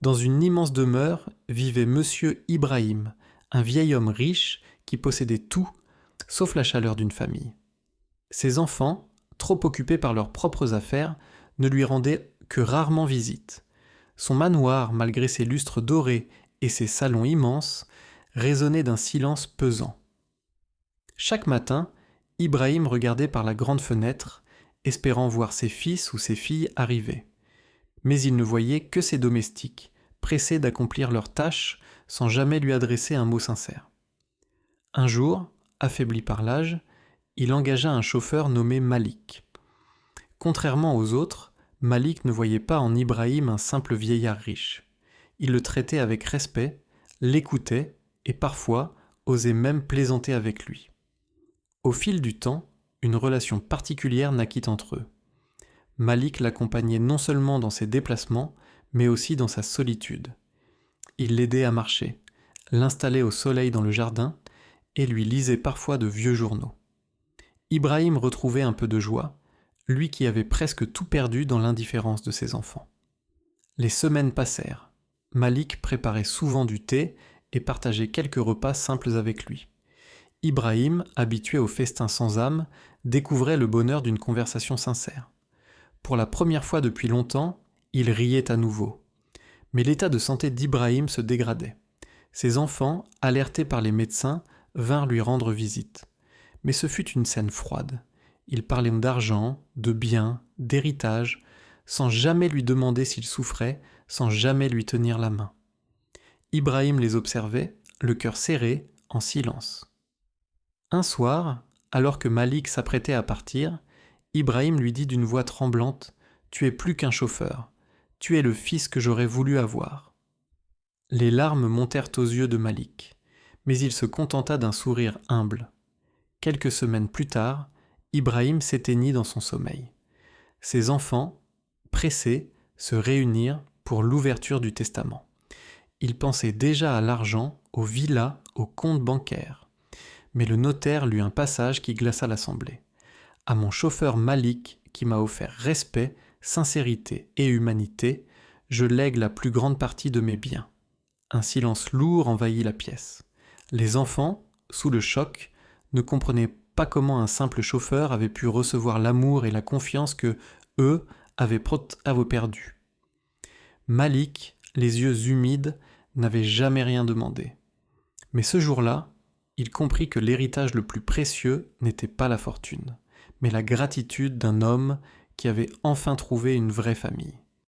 Dans une immense demeure vivait Monsieur Ibrahim, un vieil homme riche qui possédait tout, sauf la chaleur d'une famille. Ses enfants, trop occupés par leurs propres affaires, ne lui rendaient que rarement visite. Son manoir, malgré ses lustres dorés et ses salons immenses, résonnait d'un silence pesant. Chaque matin, Ibrahim regardait par la grande fenêtre, espérant voir ses fils ou ses filles arriver. Mais il ne voyait que ses domestiques, pressés d'accomplir leurs tâches sans jamais lui adresser un mot sincère. Un jour, affaibli par l'âge, il engagea un chauffeur nommé Malik. Contrairement aux autres, Malik ne voyait pas en Ibrahim un simple vieillard riche. Il le traitait avec respect, l'écoutait et parfois osait même plaisanter avec lui. Au fil du temps, une relation particulière naquit entre eux. Malik l'accompagnait non seulement dans ses déplacements, mais aussi dans sa solitude. Il l'aidait à marcher, l'installait au soleil dans le jardin et lui lisait parfois de vieux journaux. Ibrahim retrouvait un peu de joie, lui qui avait presque tout perdu dans l'indifférence de ses enfants. Les semaines passèrent. Malik préparait souvent du thé et partageait quelques repas simples avec lui. Ibrahim, habitué aux festins sans âme, découvrait le bonheur d'une conversation sincère. Pour la première fois depuis longtemps, il riait à nouveau. Mais l'état de santé d'Ibrahim se dégradait. Ses enfants, alertés par les médecins, vinrent lui rendre visite. Mais ce fut une scène froide. Ils parlaient d'argent, de biens, d'héritage, sans jamais lui demander s'il souffrait, sans jamais lui tenir la main. Ibrahim les observait, le cœur serré, en silence. Un soir, alors que Malik s'apprêtait à partir, Ibrahim lui dit d'une voix tremblante « Tu es plus qu'un chauffeur, tu es le fils que j'aurais voulu avoir. » Les larmes montèrent aux yeux de Malik, mais il se contenta d'un sourire humble. Quelques semaines plus tard, Ibrahim s'éteignit dans son sommeil. Ses enfants, pressés, se réunirent pour l'ouverture du testament. Ils pensaient déjà à l'argent, aux villas, aux comptes bancaires. Mais le notaire lut un passage qui glaça l'assemblée. « À mon chauffeur Malik, qui m'a offert respect, sincérité et humanité, je lègue la plus grande partie de mes biens. » Un silence lourd envahit la pièce. Les enfants, sous le choc, ne comprenaient pas comment un simple chauffeur avait pu recevoir l'amour et la confiance que eux avaient perdus. Malik, les yeux humides, n'avait jamais rien demandé. Mais ce jour-là, il comprit que l'héritage le plus précieux n'était pas la fortune, mais la gratitude d'un homme qui avait enfin trouvé une vraie famille.